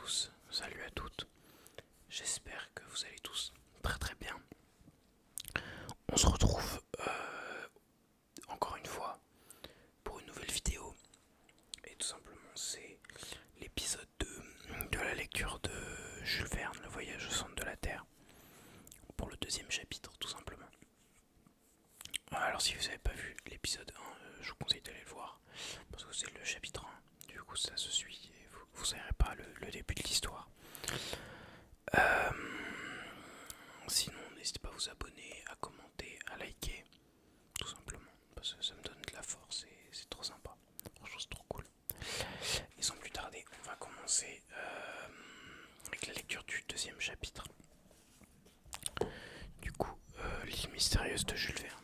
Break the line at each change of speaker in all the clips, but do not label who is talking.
tous, salut à toutes. J'espère que vous allez tous très très bien. On se retrouve encore une fois pour une nouvelle vidéo. Et tout simplement c'est l'épisode 2 de la lecture de Jules Verne, Le voyage au centre de la Terre. Pour le deuxième chapitre tout simplement. Alors si vous n'avez pas vu l'épisode 1, je vous conseille d'aller le voir. Parce que c'est le chapitre 1. Du coup ça se suit et vous ne verrez pas le début de l'histoire. Euh, Sinon, n'hésitez pas à vous abonner, à commenter, à liker, tout simplement, parce que ça me donne de la force et c'est trop sympa. Franchement, c'est trop cool. Et sans plus tarder, on va commencer avec la lecture du deuxième chapitre. Du coup, l'île mystérieuse de Jules Verne.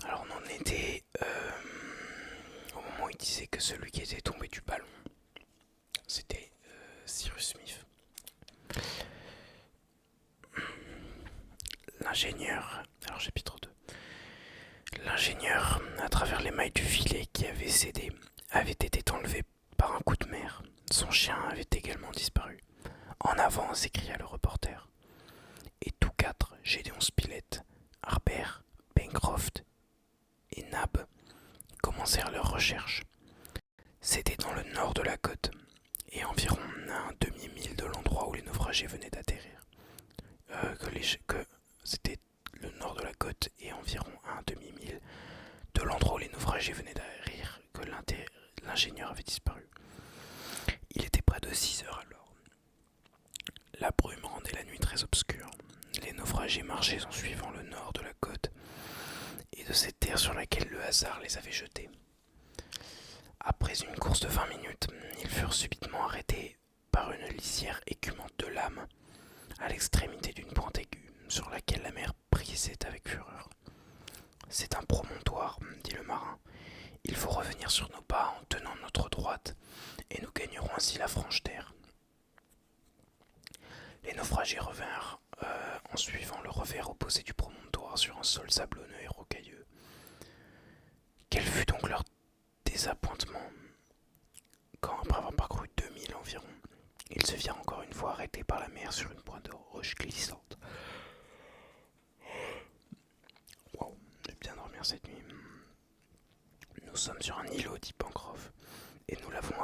Alors, on en était au moment où il disait que celui qui était tombé du ballon, c'était Cyrus Smith. L'ingénieur, alors chapitre 2. L'ingénieur, à travers les mailles du filet qui avait cédé, avait été enlevé par un coup de mer. Son chien avait également disparu. En avant, s'écria le reporter. Et tous quatre, Gédéon Spilett, Harbert, Pencroft et Nab, commencèrent leurs recherches. C'était dans le nord de la côte, et environ à un demi-mille de l'endroit où les naufragés venaient d'atterrir. C'était le nord de la côte et environ à un demi-mille de l'endroit où les naufragés venaient d'atterrir que l'ingénieur avait disparu. Il était près de 6 heures alors. La brume rendait la nuit très obscure. Les naufragés marchaient en suivant le nord de la côte et de cette terre sur laquelle le hasard les avait jetés. Après une course de 20 minutes, ils furent subitement arrêtés par une lisière écumante de lames à l'extrémité d'une pointe aiguë sur laquelle la mer brisait avec fureur. C'est un promontoire, dit le marin. Il faut revenir sur nos pas en tenant notre droite, et nous gagnerons ainsi la franche terre. Les naufragés revinrent en suivant le revers opposé du promontoire sur un sol sablonneux et rocailleux. Quel fut donc leur désappointement quand, après avoir parcouru 2000 environ, ils se virent encore une fois arrêtés par la mer sur une pointe de roche glissante. Wow, j'ai bien dormi cette nuit. Nous sommes sur un îlot, dit Pencroff, et nous l'avons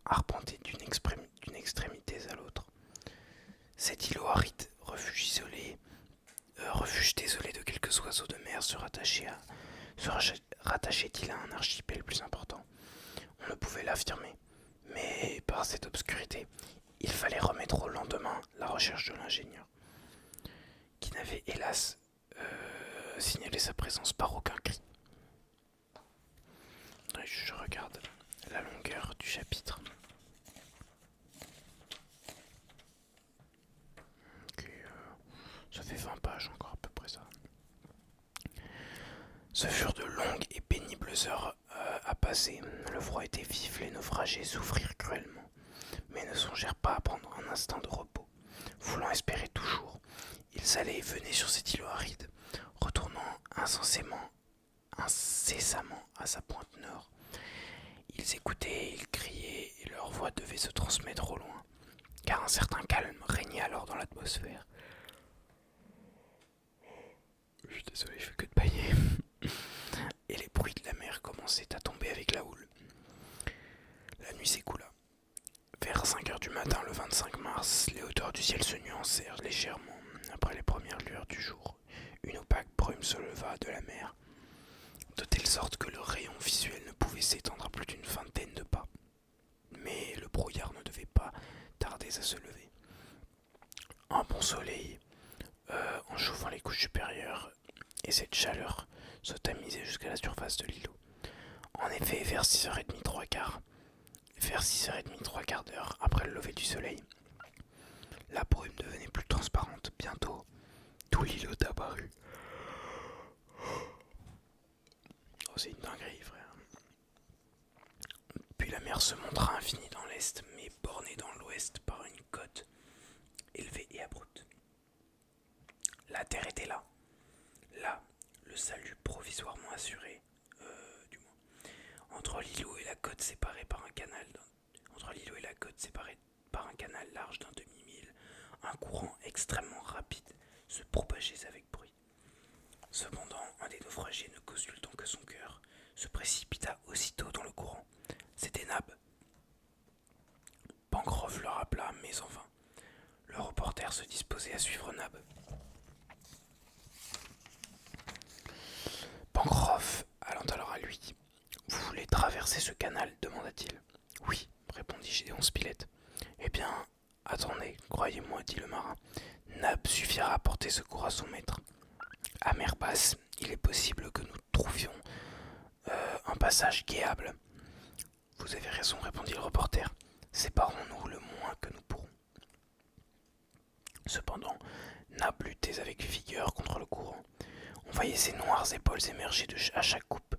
arpenté d'une extrémité à l'autre. Cet îlot aride, refuge désolé de quelques oiseaux de mer, se rattachait-il à un archipel plus important? On ne pouvait l'affirmer, mais par cette obscurité, il fallait remettre au lendemain la recherche de l'ingénieur, qui n'avait hélas signalé sa présence par aucun cri. Je regarde la longueur du chapitre. Okay, ça fait 20 pages encore à peu près ça. Ce furent de longues et pénibles heures à passer. Le froid était vif, les naufragés souffrirent cruellement, mais ne songèrent pas à prendre un instant de repos. Voulant espérer toujours, ils allaient et venaient sur cet îlot aride, retournant incessamment à sa pointe nord. Ils écoutaient, ils criaient, et leur voix devait se transmettre au loin, car un certain calme régnait alors dans l'atmosphère. Je suis désolé, je fais que de bailler. Et les bruits de la mer commençaient à tomber avec la houle. La nuit s'écoula. Vers 5 heures du matin, le 25 mars, les hauteurs du ciel se nuancèrent légèrement. Après les premières lueurs du jour, une opaque brume se leva de la mer, de telle sorte que le rayon visuel ne pouvait s'étendre à plus d'une vingtaine de pas. Mais le brouillard ne devait pas tarder à se lever. Un bon soleil, en chauffant les couches supérieures, et cette chaleur se tamisait jusqu'à la surface de l'îlot. En effet, vers 6h30, trois quarts d'heure après le lever du soleil, la brume devenait plus transparente. Bientôt, tout l'îlot apparut. Oh, c'est une dinguerie, frère. Puis la mer se montra infinie dans l'est, mais bornée dans l'ouest par une côte élevée et abrupte. La terre était là. Là, le salut provisoirement assuré, du moins. Entre l'îlot et la côte séparée par un canal, entre l'îlot et la côte séparée par un canal large d'un demi-mille, un courant extrêmement rapide se propageait avec bruit. Cependant, un des naufragés, ne consultant que son cœur, se précipita aussitôt dans le courant. C'était Nab. Pencroff le rappela, mais en vain. Le reporter se disposait à suivre Nab. Pencroff, allant alors à lui. Vous voulez traverser ce canal demanda-t-il. Oui, répondit Gédéon Spilett. Eh bien, attendez, croyez-moi, dit le marin. Nab suffira à porter secours à son maître. À mer basse, il est possible que nous trouvions un passage guéable. Vous avez raison, répondit le reporter. Séparons-nous le moins que nous pourrons. Cependant, Nab luttait avec vigueur contre le courant. On voyait ses noires épaules émerger à chaque coupe.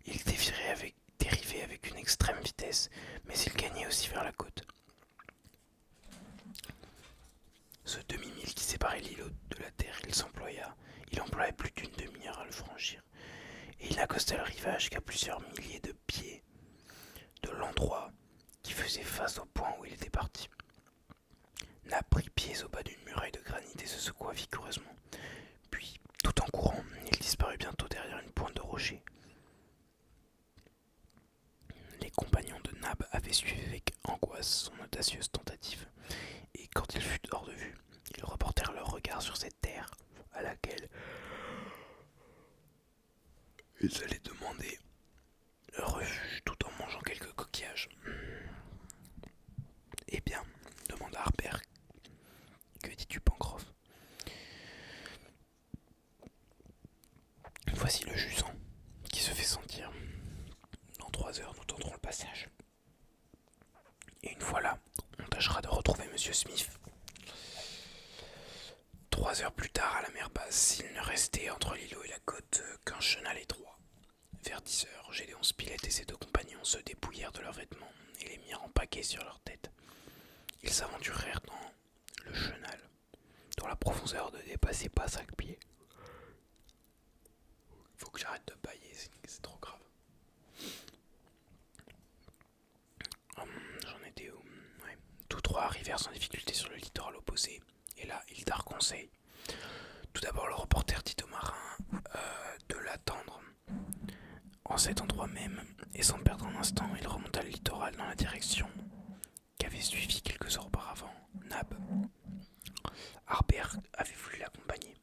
Il dérivait avec une extrême vitesse, mais il gagnait aussi vers la côte. Ce demi-mille qui séparait l'îlot de la terre, il employait plus d'une demi-heure à le franchir, et il n'accosta le rivage qu'à plusieurs milliers de pieds de l'endroit qui faisait face au point où il était parti. Nab prit pied au bas d'une muraille de granit et se secoua vigoureusement. Puis, tout en courant, il disparut bientôt derrière une pointe de rocher. Les compagnons de Nab avaient suivi avec angoisse son audacieuse tentative, et quand il fut hors de vue, ils reportèrent leur regard sur cette terre à laquelle ils allaient demander refuge tout en mangeant quelques coquillages. Eh bien, demanda Harbert, que dis-tu, Pencroff? Voici le jusant qui se fait sentir. Dans 3 heures, nous tenterons le passage. Et une fois là, on tâchera de retrouver Monsieur Smith. 3 heures plus tard, à la mer basse, il ne restait entre l'îlot et la côte qu'un chenal étroit. Vers 10 heures, Gédéon Spilett et ses 2 compagnons se dépouillèrent de leurs vêtements et les mirent en paquet sur leur tête. Ils s'aventurèrent dans le chenal, dont la profondeur ne dépassait pas 5 pieds. Faut que j'arrête de bailler, c'est trop grave. J'en étais où? Ouais. Tous 3 arrivèrent sans difficulté sur le littoral opposé, et là, ils tinrent conseil. Tout d'abord, le reporter dit au marin de l'attendre en cet endroit même, et sans perdre un instant, il remonta le littoral dans la direction qu'avait suivi quelques heures auparavant Nab. Harbert avait voulu l'accompagner.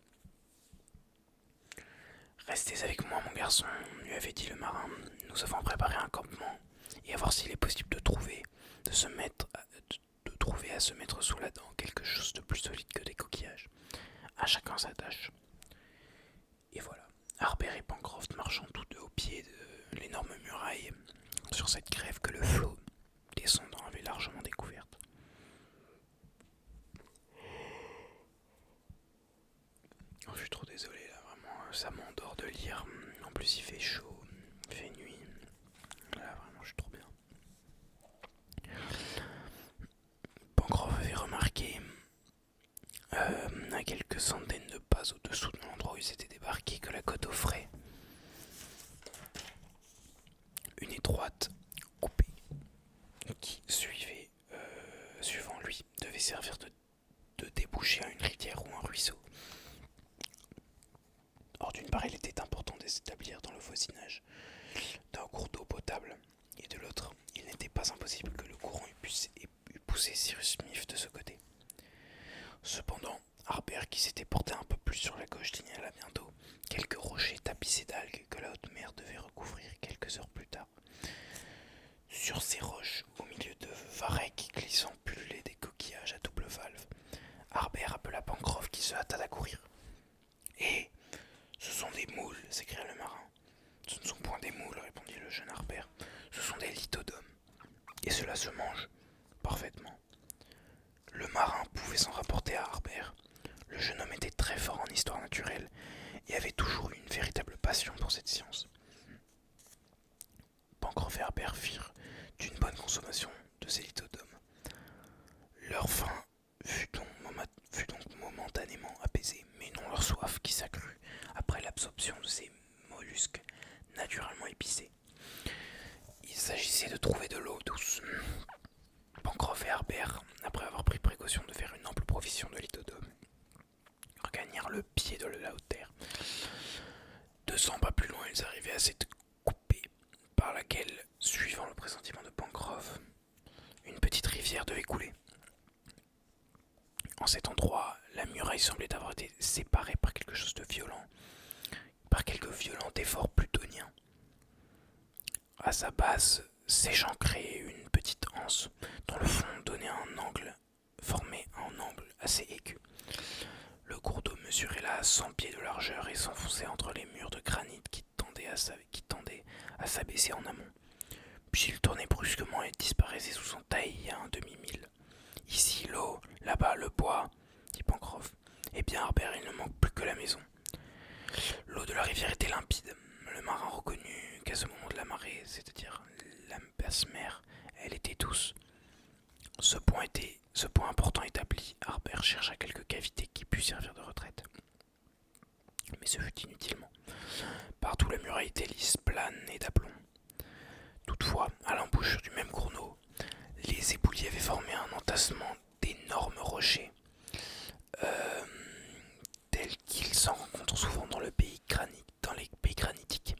Restez avec moi, mon garçon, lui avait dit le marin. Nous avons préparé un campement, et à voir s'il est possible de trouver à se mettre sous la dent quelque chose de plus solide que des coquillages. À chacun sa tâche. Et voilà, Harbert et Pencroff marchant tous deux au pied de l'énorme muraille, sur cette grève que le flot descendant avait largement découverte. Oh, je suis trop désolé là, vraiment, ça m'endort de lire. En plus il fait chaud, il fait nuit. Là vraiment je suis trop bien. Pencroff avait remarqué à quelques centaines de pas au-dessous de l'endroit où ils étaient débarqués que la côte offrait une étroite coupée qui suivant lui, devait servir de débouché à une rivière ou un ruisseau. Or, d'une part, il était important de s'établir dans le voisinage d'un cours d'eau potable, et de l'autre, il n'était pas impossible que le courant eût poussé Cyrus Smith de ce côté. Cependant, Harbert, qui s'était porté un peu plus sur la gauche, signala bientôt quelques rochers tapissés d'algues que la haute mer devait recouvrir quelques heures plus tard. Sur ces roches, au milieu de varechs glissants, pullulaient des coquillages à double valve. Harbert appela Pencroff qui se hâta d'accourir. « Eh, ce sont des moules !» s'écria le marin. « Ce ne sont point des moules, répondit le jeune Harbert. Ce sont des lithodomes. Et cela se mange parfaitement. » Le marin pouvait s'en rapporter à Harbert. Le jeune homme était très fort en histoire naturelle et avait toujours eu une véritable passion pour cette science. Pencroff et Harbert firent d'une bonne consommation de ces lithodomes. Leur faim fut donc momentanément apaisée, mais non leur soif qui s'accrut après l'absorption de ces mollusques naturellement épicés. Il s'agissait de trouver de l'eau douce. position de l'hydodome, regagnèrent le pied de la haute terre. 200 pas plus loin, ils arrivaient à cette coupée par laquelle, suivant le pressentiment de Pencroff, une petite rivière devait couler. En cet endroit, la muraille semblait avoir été séparée par quelque chose de violent, par quelque violent effort plutoniens. À sa base s'échancrait une petite anse dont le fond formait un angle assez aigu. Le cours d'eau mesurait là 100 pieds de largeur et s'enfonçait entre les murs de granit qui tendaient à s'abaisser en amont. Puis il tournait brusquement et disparaissait sous son taillis à un demi-mille. Ici l'eau, là-bas le bois, dit Pencroff. Eh bien, Harbert, il ne manque plus que la maison. L'eau de la rivière était limpide. Le marin reconnut qu'à ce moment de la marée, c'est-à-dire la basse mer, elle était douce. Ce point important établi, Harbert chercha quelques cavités qui pussent servir de retraite. Mais ce fut inutilement. Partout la muraille était lisse, plane et d'aplomb. Toutefois, à l'embouchure du même cours d'eau, les éboulis avaient formé un entassement d'énormes rochers, tels qu'ils s'en rencontrent souvent dans les pays granitiques,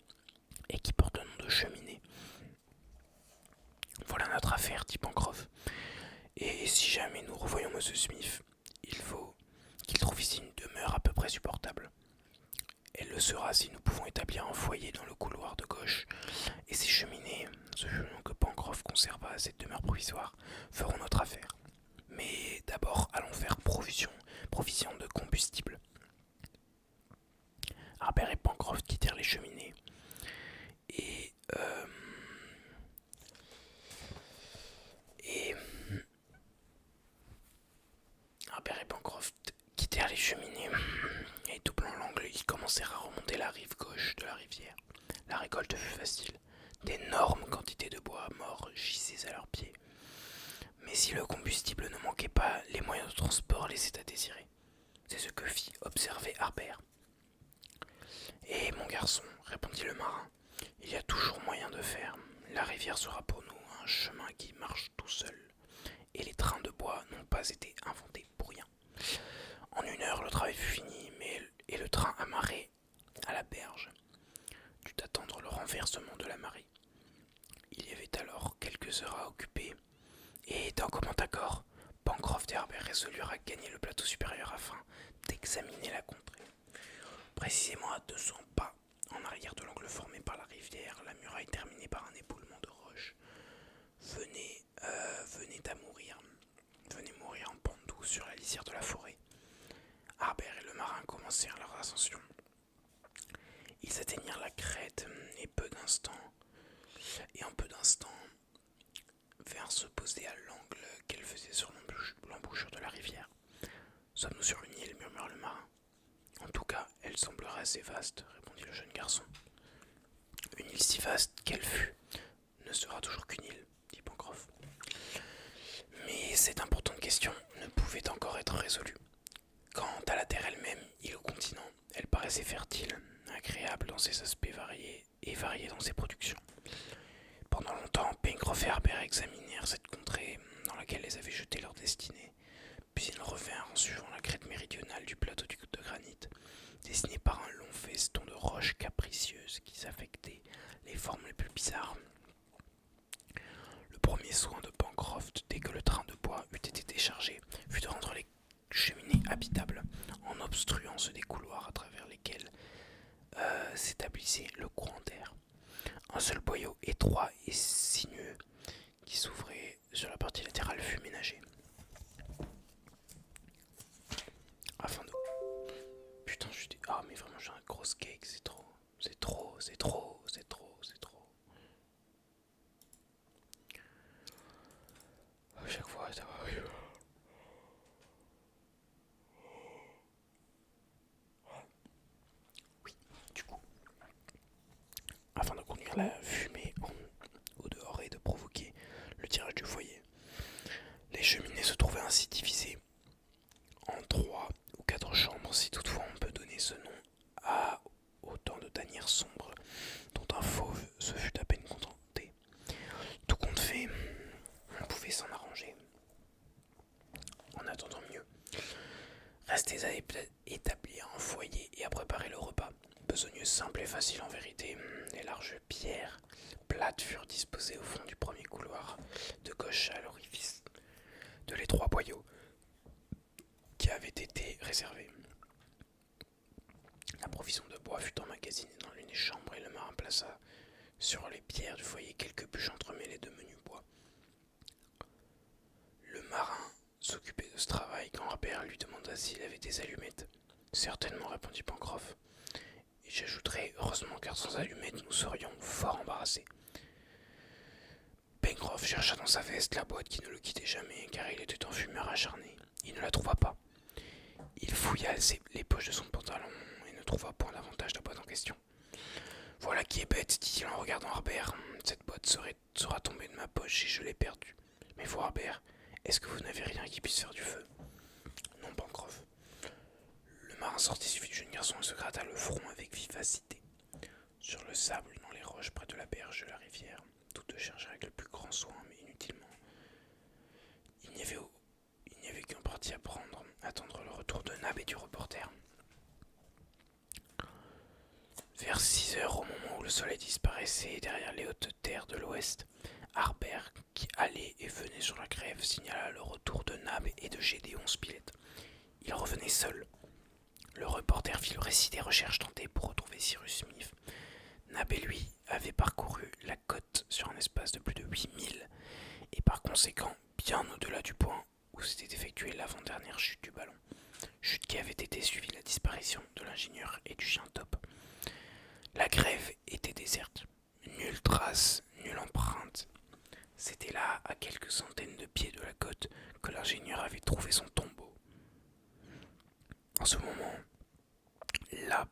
et qui portent le nom de cheminées. Voilà notre affaire, dit Pencroff. Et si jamais nous revoyons M. Smith, il faut qu'il trouve ici une demeure à peu près supportable. Elle le sera si nous pouvons établir un foyer dans le couloir de gauche, et ces cheminées, ce fut le nom que Pencroff conserva à cette demeure provisoire, feront notre affaire. Mais d'abord, allons faire provision de combustible. Harbert et Pencroff quittèrent les cheminées, et Harbert et Pencroff quittèrent les cheminées et doublant l'angle, ils commencèrent à remonter la rive gauche de la rivière. La récolte fut facile. D'énormes quantités de bois mort gissaient à leurs pieds. Mais si le combustible ne manquait pas, les moyens de transport laissaient à désirer. C'est ce que fit observer Harbert. Eh, mon garçon, répondit le marin, il y a toujours moyen de faire. La rivière sera pour nous un chemin qui marche tout seul. Et les trains de bois n'ont pas été inventés pour rien. En 1 heure, le travail fut fini, et le train amarré à la berge dut attendre le renversement de la marée. Il y avait alors quelques heures à occuper, et d'un commun accord, Pencroff et Harbert résolurent à gagner le plateau supérieur afin d'examiner la contrée. Précisément à 200 pas en arrière de l'angle formé par la rivière, la muraille terminée par un éboulement de roches venait mourir en pente douce sur la lisière de la forêt. Harbert et le marin commencèrent leur ascension. Ils atteignirent la crête et en peu d'instants vinrent se poser à l'angle qu'elle faisait sur l'embouchure de la rivière. Sommes-nous sur une île, murmura le marin. En tout cas, elle semblerait assez vaste, répondit le jeune garçon. Une île si vaste qu'elle fût ne sera toujours qu'une île, dit Pencroff. Mais cette importante question ne pouvait encore être résolue. Quant à la terre elle-même, île ou continent, elle paraissait fertile, agréable dans ses aspects variés et variée dans ses productions. Pendant longtemps, Pencroff et Harbert examinèrent cette contrée dans laquelle les avait jetés leur destinée, puis ils revinrent en suivant la crête méridionale du plateau de granit, dessiné par un long feston de roches capricieuses qui s'affectaient les formes les plus bizarres. Le premier soin de Pencroff, dès que le train de bois eut été déchargé, fut de rendre les cheminées habitables, en obstruant ceux des couloirs à travers lesquels s'établissait le courant d'air. Un seul boyau étroit et sinueux qui s'ouvrait sur la partie latérale fut ménagé. Afin de... Putain, je suis... Ah, mais vraiment, j'ai un gros cake, c'est trop. C'est trop. À chaque fois, ça va. Oui, du coup, afin de conduire la fumée au dehors et de provoquer le tirage du foyer, les cheminées se trouvaient ainsi divisées en 3 ou 4 chambres, si toutefois on peut donner ce nom à autant de tanières sombres dont un fauve se fut à peine contenté. Tout compte fait, on pouvait s'en arranger. Restez à établir un foyer et à préparer le repas. Besogneux simple et facile en vérité. Les larges pierres plates furent disposées au fond du premier couloir, de gauche à l'orifice de l'étroit boyau qui avait été réservé. La provision de bois fut emmagasinée dans l'une des chambres et le marin plaça sur les pierres du foyer quelques bûches entremêlées de menus bois. Le marin s'occupait de ce travail quand Harbert lui demanda s'il avait des allumettes. Certainement, répondit Pencroff. Et j'ajouterai heureusement car sans allumettes nous serions fort embarrassés. Pencroff chercha dans sa veste la boîte qui ne le quittait jamais car il était un fumeur acharné. Il ne la trouva pas. Il fouilla les poches de son pantalon et ne trouva point davantage la boîte en question. Voilà qui est bête, dit-il en regardant Harbert. Cette boîte sera tombée de ma poche et je l'ai perdue. Mais vous, Harbert, est-ce que vous n'avez rien qui puisse faire du feu? Non, Pencroff. Le marin sortit du jeune garçon et se gratta le front avec vivacité. Sur le sable, dans les roches près de la berge de la rivière, tous deux cherchèrent avec le plus grand soin, mais inutilement. Il n'y avait qu'un parti à prendre, attendre le retour de Nab et du reporter. Vers 6 heures, au moment où le soleil disparaissait derrière les hautes terres de l'ouest, Harbert, qui allait et venait sur la grève, signala le retour de Nab et de Gédéon Spilett. Il revenait seul. Le reporter fit le récit des recherches tentées pour retrouver Cyrus Smith. Nab et lui avaient parcouru la côte sur un espace de plus de 8 milles, et par conséquent bien au-delà du point où s'était effectuée l'avant-dernière chute du ballon, chute qui avait été suivie de la disparition de l'ingénieur et du chien Top. La grève était déserte, nulle trace, nulle empreinte. C'était là, à quelques centaines de pieds de la côte, que l'ingénieur avait trouvé son tombeau. En ce moment,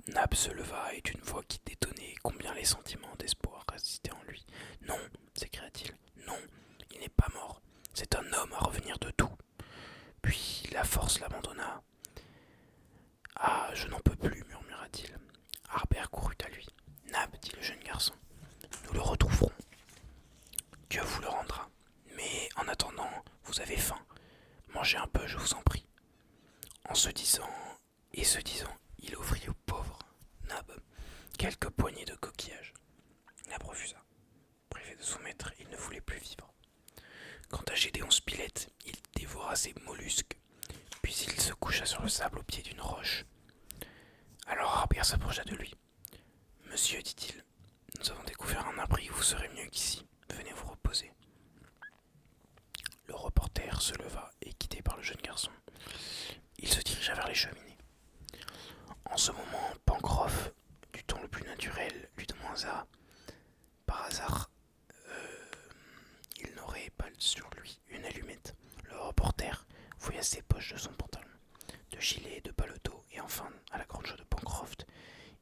Nab se leva et d'une voix qui détonnait combien les sentiments d'espoir résistaient en lui. Non, s'écria-t-il, non, il n'est pas mort. C'est un homme à revenir de tout. Puis la force l'abandonna. Ah, je n'en peux plus, murmura-t-il. Harbert courut à lui. Nab, dit le jeune garçon, nous le retrouverons. Dieu vous le rendra. Mais en attendant, vous avez faim. Mangez un peu, je vous en prie. En se disant, il offrit au pauvre Nab quelques poignées de coquillages. Nab refusa. Privé de son maître, il ne voulait plus vivre. Quant à Gédéon Spilett, il dévora ses mollusques, puis il se coucha sur le sable au pied d'une roche. Alors Harbert s'approcha de lui. Monsieur, dit-il, nous avons découvert un abri où vous serez mieux qu'ici. Venez vous reposer. Le reporter se leva et, guidé par le jeune garçon, il se dirigea vers les cheminées. En ce moment, Pencroff, du ton le plus naturel, lui demanda par hasard il n'aurait pas sur lui une allumette. Le reporter fouilla ses poches de son pantalon, de gilet, de paletot, et enfin, à la grande joie de Pencroff,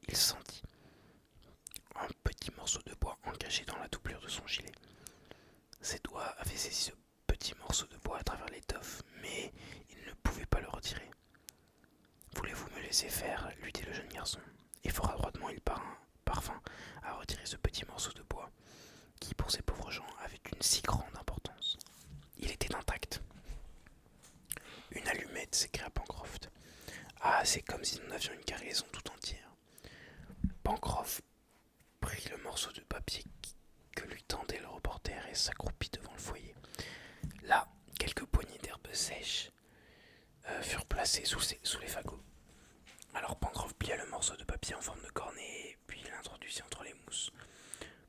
il sentit un petit morceau de bois engagé dans la doublure de son gilet. Ses doigts avaient saisi ce petit morceau de bois à travers l'étoffe, mais il ne pouvait pas le retirer. Voulez-vous me laisser faire, lui dit le jeune garçon, et fort adroitement il parvint à retirer ce petit morceau de bois, qui pour ces pauvres gens avait une si grande importance. Il était intact. Une allumette, s'écria Pencroff. Ah, c'est comme si nous avions une cargaison tout entière. Pencroff prit le morceau de papier que lui tendait le reporter et s'accroupit devant le foyer. Là, quelques poignées d'herbes sèches furent placées sous les fagots. Alors Pencroff plia le morceau de papier en forme de cornet, puis l'introduisit entre les mousses.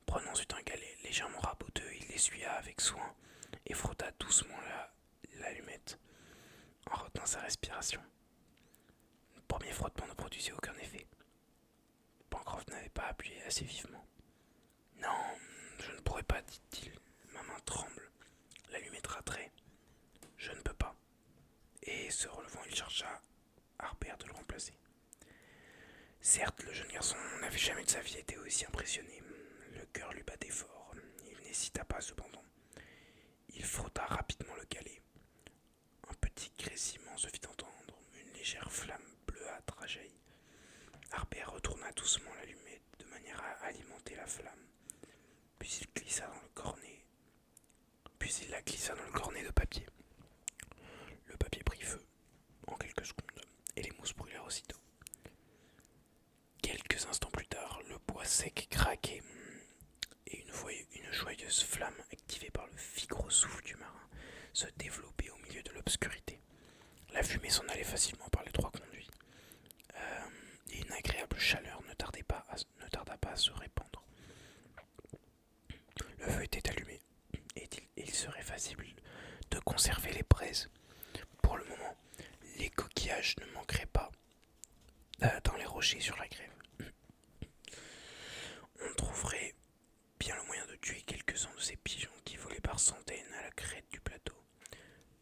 Prenant ensuite un galet légèrement raboteux, il l'essuya avec soin et frotta doucement l'allumette en retenant sa respiration. Le premier frottement ne produisit aucun effet. Pencroff n'avait pas appuyé assez vivement. Non, je ne pourrais pas, dit-il. Ma main tremble. L'allumette raterait. Je ne peux pas. Et se relevant, il chercha Harbert de le remplacer. Certes, le jeune garçon n'avait jamais de sa vie été aussi impressionné. Le cœur lui battait fort. Il n'hésita pas cependant. Il frotta rapidement le galet. Un petit grésillement se fit entendre. Une légère flamme bleuâtre jaillit. Harbert retourna doucement l'allumette de manière à alimenter la flamme. Puis il la glissa dans le cornet de papier. Le papier prit feu en quelques secondes, et se développer au milieu de l'obscurité. La fumée s'en allait facilement par les trois conduits, et une agréable chaleur ne tarda pas à se répandre. Le feu était allumé, et il serait facile de conserver les braises. Pour le moment, les coquillages ne manqueraient pas dans les rochers sur la grève. On trouverait bien le moyen de tuer quelques-uns de ces pigeons qui volaient par centaines à la crête du plateau.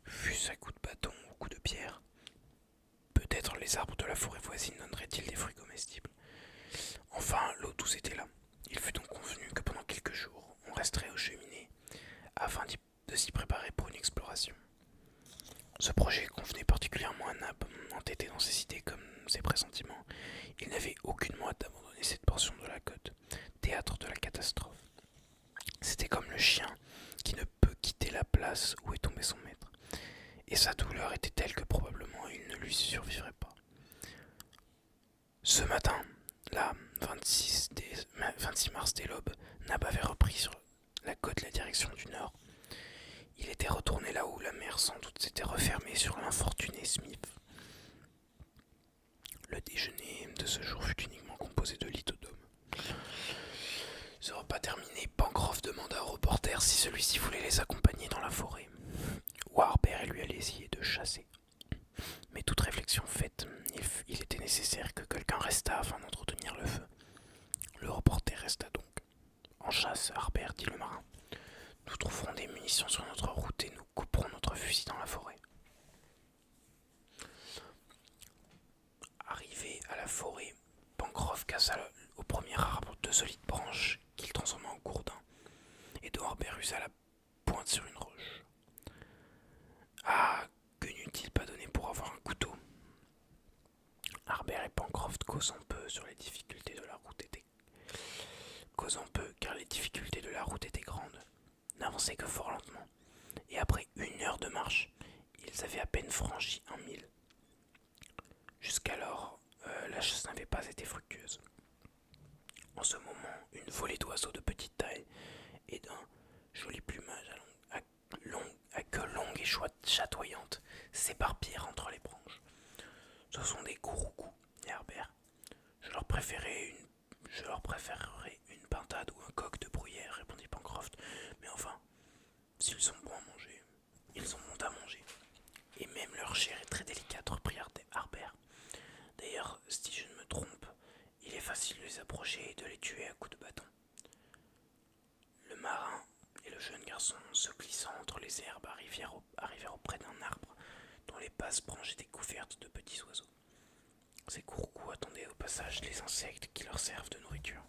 Fût-ce à coups de bâton ou coups de pierre. Peut-être les arbres de la forêt voisine donneraient-ils des fruits comestibles. Enfin, l'eau douce était là. Il fut donc convenu que pendant quelques jours, on resterait aux cheminées afin de s'y préparer pour une exploration. Ce projet convenait particulièrement à Nab, entêté dans ses idées comme ses pressentiments. Il n'avait aucunement hâte d'abandonner cette portion de la côte, théâtre de la catastrophe. C'était comme le chien qui ne peut quitter la place où est tombé son maître. Et sa douleur était telle que probablement il ne lui survivrait pas. Ce matin, là, 26 mars dès l'aube, Nab avait repris sur la côte la direction du nord. Il était retourné là où la mer sans doute s'était refermée sur l'infortuné Smith. Le déjeuner de ce jour fut uniquement composé de lithodomes. Ce repas terminé, Pencroff demanda au reporter si celui-ci voulait les accompagner dans la forêt, où Harbert lui allait essayer de chasser. Mais toute réflexion faite, il était nécessaire que quelqu'un restât afin d'entretenir le feu. Le reporter resta donc. En chasse, Harbert, dit le marin. Nous trouverons des munitions sur notre route et nous couperons notre fusil dans la forêt. Arrivé à la forêt, Pencroff cassa au premier arbre deux solides branches qu'il transforma en gourdins, et dont Harbert usa la pointe sur une roche. Ah, que n'eût-il pas donné pour avoir un couteau? Harbert et Pencroff causant peu sur les difficultés de la route causant peu car les difficultés de la route étaient grandes, n'avançaient que fort lentement, et après 1 heure de marche, ils avaient à peine franchi 1 mille. Jusqu'alors, la chasse n'avait pas été fructueuse. En ce moment, une volée d'oiseaux de petite taille et d'un joli plumage à queue longue et chatoyante s'éparpillèrent entre les branches. Ce sont des couroucous, dit Harbert. Je leur préférerais une pintade ou un coq de bruyère, répondit Pencroff. Mais enfin, s'ils sont bons à manger, ils sont bons à manger. Et même leur chair est très délicate, reprit Harbert. D'ailleurs, si je ne me trompe, il est facile de les approcher et de les tuer à coups de bâton. Le marin et le jeune garçon, se glissant entre les herbes, arrivèrent auprès d'un arbre dont les basses branches étaient couvertes de petits oiseaux. Ces couroucous attendaient au passage les insectes qui leur servent de nourriture.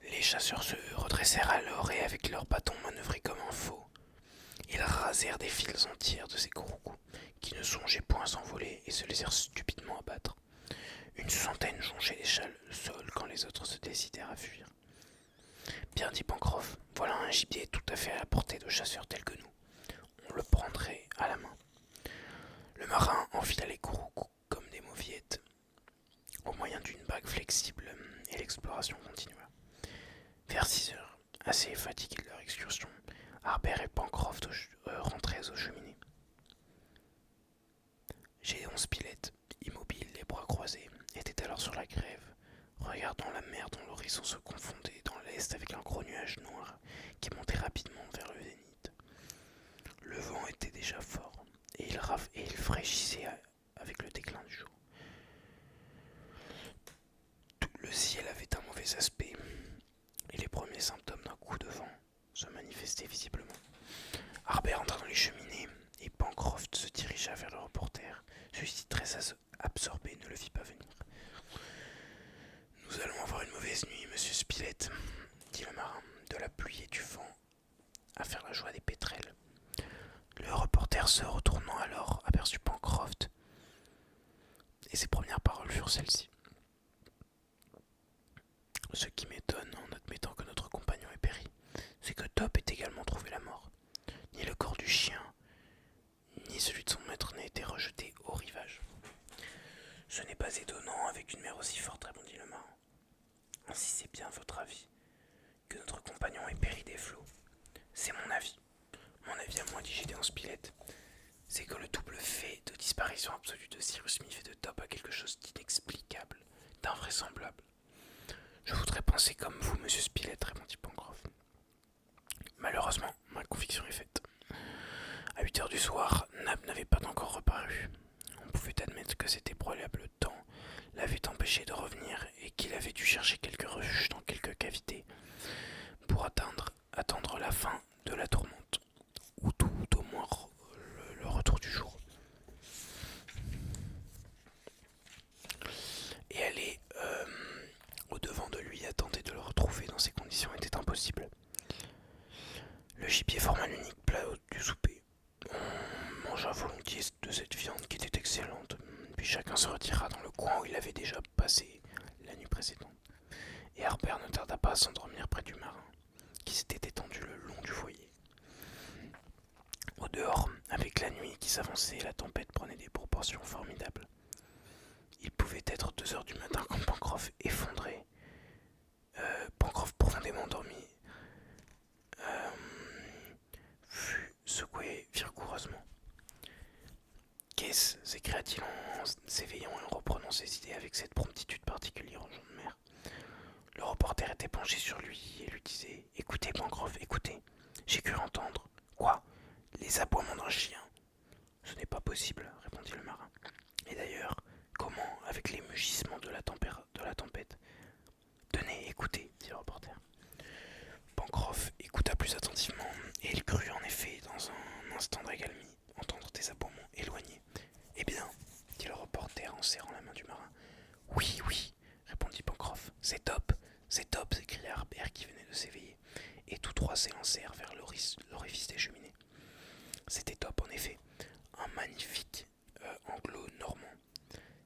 Les chasseurs se redressèrent alors et avec leurs bâtons manœuvrés comme un faux, ils rasèrent des files entières de ces couroucous qui ne songeaient point à s'envoler et se laissèrent stupidement abattre. Une centaine jonchaient le sol quand les autres se décidèrent à fuir. Bien dit Pencroff, voilà un gibier tout à fait à la portée de chasseurs tels que nous. On le prendrait à la main. Le marin enfila les couroucous comme des mauviettes au moyen d'une bague flexible et l'exploration continua. Vers 6 heures, assez fatigués de leur excursion, Harbert et Pencroff rentraient aux cheminées. Gédéon Spilett, immobile, les bras croisés, était alors sur la grève, regardant la mer dont l'horizon se confondait dans l'est avec un gros nuage noir qui montait rapidement vers le zénith. Le vent était déjà fort, et il fraîchissait avec le déclin du jour. Tout le ciel avait un mauvais aspect, et les premiers symptômes d'un coup de vent se manifestaient visiblement. Harbert entra dans les cheminées, et Pencroff se dirigea vers le reporter. Celui-ci, très absorbé, ne le vit pas venir. « Nous allons avoir une mauvaise nuit, monsieur Spilett, dit le marin, de la pluie et du vent à faire la joie des pétrels. » Le reporter, se retournant alors, aperçut Pencroff, et ses premières paroles furent celles-ci. « Ce qui m'étonne en admettant que notre compagnon ait péri, c'est que Top ait également trouvé la mort. Ni le corps du chien, ni celui de son maître n'a été rejeté au rivage. »« Ce n'est pas étonnant avec une mer aussi forte, répondit le marin. Ainsi c'est bien votre avis, que notre compagnon ait péri des flots. C'est Malheureusement, ma conviction est faite. À 8 heures du soir, Nab n'avait pas encore reparu. On pouvait admettre que c'était probable le temps l'avait empêché de revenir et qu'il avait dû chercher quelques refuges dans quelques cavités pour attendre la fin de la tourmente, ou tout au moins le retour du jour. Et aller au-devant de lui à tenter de le retrouver dans ces conditions était impossible. Le gibier forma l'unique plat du souper. On mangea volontiers de cette viande qui était excellente, puis chacun se retira dans le coin où il avait déjà passé la nuit précédente. Et Harbert ne tarda pas à s'endormir près du marin, qui s'était étendu le long du foyer. Au dehors, avec la nuit qui s'avançait, la tempête prenait des proportions formidables. Il pouvait être 2 heures du matin quand Pencroff, effondré, Pencroff profondément endormi, fut secoué vigoureusement. Qu'est-ce s'écria-t-il en s'éveillant et en reprenant ses idées avec cette promptitude particulière en gens de mer. Le reporter était penché sur lui et lui disait « Écoutez, Pencroff, écoutez, j'ai cru entendre. »« Quoi ? Les aboiements d'un chien ?»« Ce n'est pas possible, répondit le marin. Et d'ailleurs, comment avec les mugissements de la tempête ? Tenez, écoutez, dit le reporter. Pencroff écouta plus attentivement, et il crut en effet, dans un instant d'accalmie, entendre des aboiements éloignés. Eh bien, dit le reporter en serrant la main du marin. Oui, oui, répondit Pencroff. C'est Top, s'écria Harbert qui venait de s'éveiller, et tous trois s'élancèrent vers l'orifice des cheminées. C'était Top, en effet, un magnifique anglo-normand.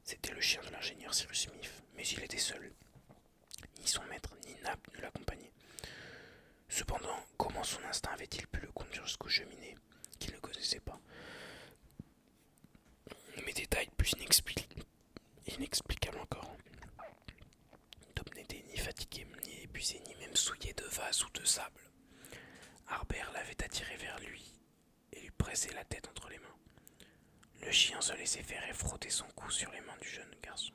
C'était le chien de l'ingénieur Cyrus Smith, mais il était seul. Ni son maître, ni Nab ne l'accompagnaient. Cependant, comment son instinct avait-il pu le conduire jusqu'aux cheminées qu'il ne connaissait pas? Mais détail plus inexplicable encore. Top n'était ni fatigué, ni épuisé, ni même souillé de vase ou de sable. Harbert l'avait attiré vers lui et lui pressait la tête entre les mains. Le chien se laissait faire et frottait son cou sur les mains du jeune garçon.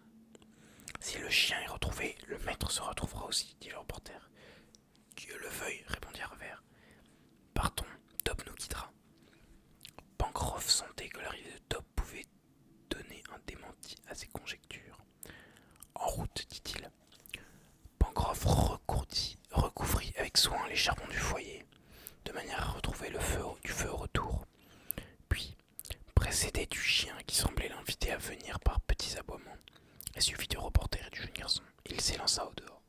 Si le chien est retrouvé, le maître se retrouvera aussi, dit le reporter. Dieu le veuille, répondit Harbert. Partons, Top nous quittera. Pencroff sentait que l'arrivée de Top pouvait donner un démenti à ses conjectures. En route, dit-il. Pencroff recouvrit avec soin les charbons du foyer, de manière à retrouver du feu au retour. Puis, précédé du chien qui semblait l'inviter à venir par petits aboiements, et suivi du reporter et du jeune garçon, il s'élança au dehors.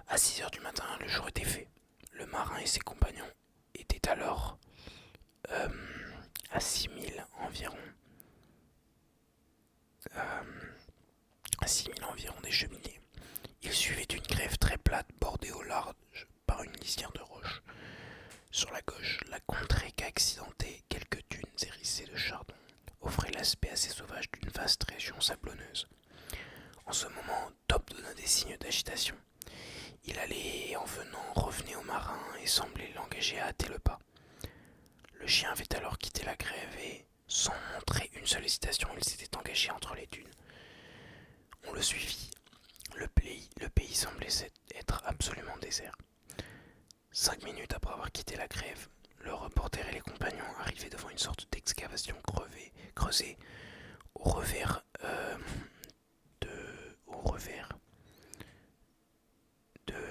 À 6 heures du matin, le jour était fait. Le marin et ses compagnons étaient alors à 6 milles environ. À 6 milles environ des cheminées. Ils suivaient une grève très plate bordée au large par une lisière de roches. Sur la gauche, la contrée qu'accidentaient quelques dunes hérissées de chardon offrait l'aspect assez sauvage d'une vaste région sablonneuse. En ce moment, Top donna des signes d'agitation. Il allait, en venant, revenait au marin et semblait l'engager à hâter le pas. Le chien avait alors quitté la grève et, sans montrer une seule hésitation, il s'était engagé entre les dunes. On le suivit. Le pays semblait être absolument désert. 5 minutes après avoir quitté la grève, le reporter et les compagnons arrivaient devant une sorte d'excavation creusée au revers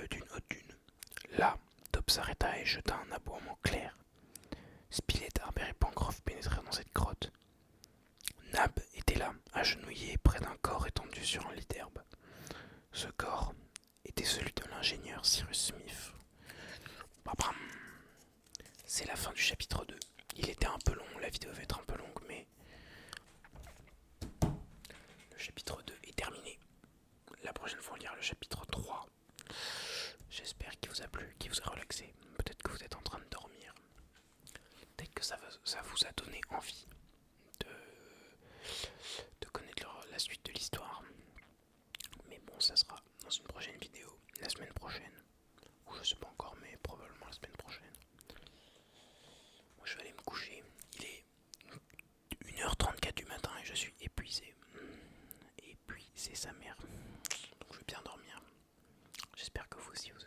d'une haute dune. Là, Top s'arrêta et jeta un aboiement clair. Spilett, Harbert et Pencroff pénétrèrent dans cette grotte. Nab était là, agenouillé près d'un corps étendu sur un lit d'herbe. Ce corps était celui de l'ingénieur Cyrus Smith. Babram. C'est la fin du chapitre 2. Il était un peu long, la vidéo va être un peu longue, mais le chapitre 2 est terminé. La prochaine fois, on lira le chapitre 3. J'espère qu'il vous a plu, qu'il vous a relaxé. Peut-être que vous êtes en train de dormir. Peut-être que ça vous a donné envie de connaître la suite de l'histoire. Mais bon, ça sera dans une prochaine vidéo, la semaine prochaine. Ou je sais pas encore, mais probablement la semaine prochaine. Moi, je vais aller me coucher. Il est 1h34 du matin et je suis épuisé. Et puis, c'est sa mère. Donc, je vais bien dormir. J'espère que vous aussi, vous